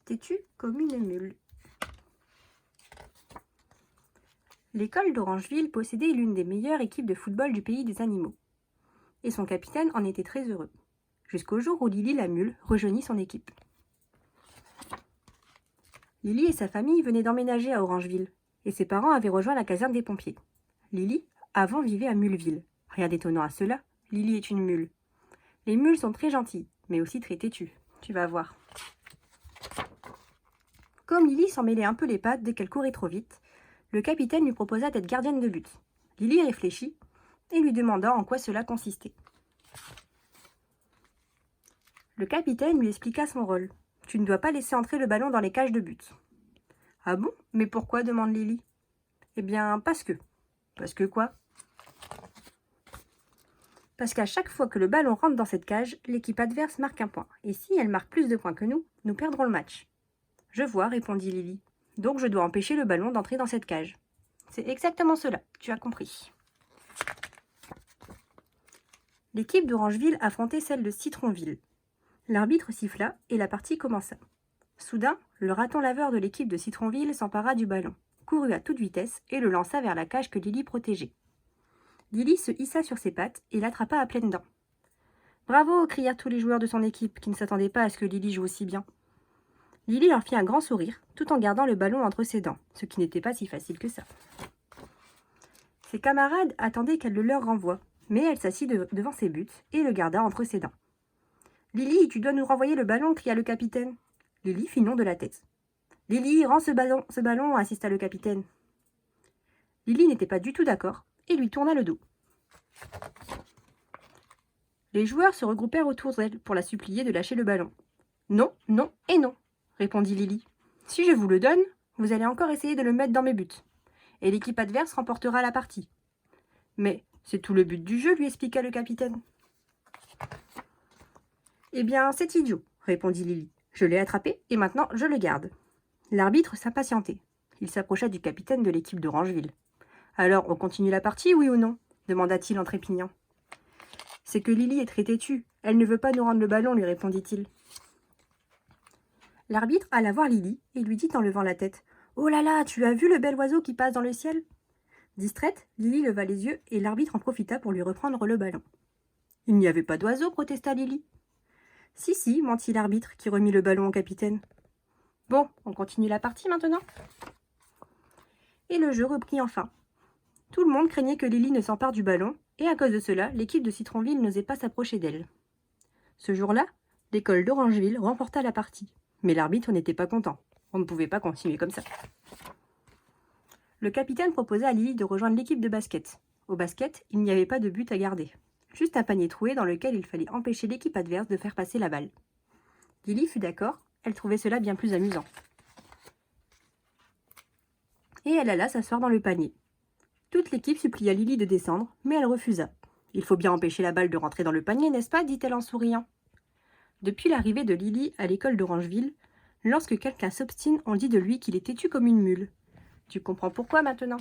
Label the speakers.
Speaker 1: têtu comme une mule. L'école d'Orangeville possédait l'une des meilleures équipes de football du pays des animaux. Et son capitaine en était très heureux. Jusqu'au jour où Lily la mule rejoignit son équipe. Lily et sa famille venaient d'emménager à Orangeville, et ses parents avaient rejoint la caserne des pompiers. Lily, avant, vivait à Muleville. Rien d'étonnant à cela, Lily est une mule. Les mules sont très gentilles, mais aussi très têtues. Tu vas voir. Comme Lily s'en mêlait un peu les pattes dès qu'elle courait trop vite, le capitaine lui proposa d'être gardienne de but. Lily réfléchit et lui demanda en quoi cela consistait. Le capitaine lui expliqua son rôle. Tu ne dois pas laisser entrer le ballon dans les cages de but. Ah bon? Mais pourquoi? Demande Lily. Eh bien, parce que. Parce que quoi? Parce qu'à chaque fois que le ballon rentre dans cette cage, l'équipe adverse marque un point. Et si elle marque plus de points que nous perdrons le match. Je vois, répondit Lily. Donc je dois empêcher le ballon d'entrer dans cette cage. C'est exactement cela, tu as compris. L'équipe d'Orangeville affrontait celle de Citronville. L'arbitre siffla et la partie commença. Soudain, le raton laveur de l'équipe de Citronville s'empara du ballon, courut à toute vitesse et le lança vers la cage que Lily protégeait. Lily se hissa sur ses pattes et l'attrapa à pleines dents. « Bravo !» crièrent tous les joueurs de son équipe qui ne s'attendaient pas à ce que Lily joue aussi bien. Lily leur fit un grand sourire, tout en gardant le ballon entre ses dents, ce qui n'était pas si facile que ça. Ses camarades attendaient qu'elle le leur renvoie, mais elle s'assit devant ses buts et le garda entre ses dents. « Lily, tu dois nous renvoyer le ballon !» cria le capitaine. Lily fit non de la tête. « Lily, rends ce ballon !» insista le capitaine. Lily n'était pas du tout d'accord et lui tourna le dos. Les joueurs se regroupèrent autour d'elle pour la supplier de lâcher le ballon. « Non, non et non !» répondit Lily. « Si je vous le donne, vous allez encore essayer de le mettre dans mes buts. Et l'équipe adverse remportera la partie. »« Mais c'est tout le but du jeu, lui expliqua le capitaine. »« Eh bien, c'est idiot, répondit Lily. Je l'ai attrapé et maintenant je le garde. » L'arbitre s'impatientait. Il s'approcha du capitaine de l'équipe d'Orangeville. « Alors, on continue la partie, oui ou non ?» demanda-t-il en trépignant. « C'est que Lily est très têtue. Elle ne veut pas nous rendre le ballon, lui répondit-il. L'arbitre alla voir Lily et lui dit en levant la tête « Oh là là, tu as vu le bel oiseau qui passe dans le ciel ?» Distraite, Lily leva les yeux et l'arbitre en profita pour lui reprendre le ballon. « Il n'y avait pas d'oiseau, protesta Lily. « Si, si, mentit l'arbitre qui remit le ballon au capitaine. « Bon, on continue la partie maintenant ?» Et le jeu reprit enfin. Tout le monde craignait que Lily ne s'empare du ballon, et à cause de cela, l'équipe de Citronville n'osait pas s'approcher d'elle. Ce jour-là, l'école d'Orangeville remporta la partie. Mais l'arbitre n'était pas content. On ne pouvait pas continuer comme ça. Le capitaine proposa à Lily de rejoindre l'équipe de basket. Au basket, il n'y avait pas de but à garder. Juste un panier troué dans lequel il fallait empêcher l'équipe adverse de faire passer la balle. Lily fut d'accord, elle trouvait cela bien plus amusant. Et elle alla s'asseoir dans le panier. Toute l'équipe supplia Lily de descendre, mais elle refusa. « Il faut bien empêcher la balle de rentrer dans le panier, n'est-ce pas ?» dit-elle en souriant. Depuis l'arrivée de Lily à l'école d'Orangeville, lorsque quelqu'un s'obstine, on dit de lui qu'il est têtu comme une mule. Tu comprends pourquoi maintenant ?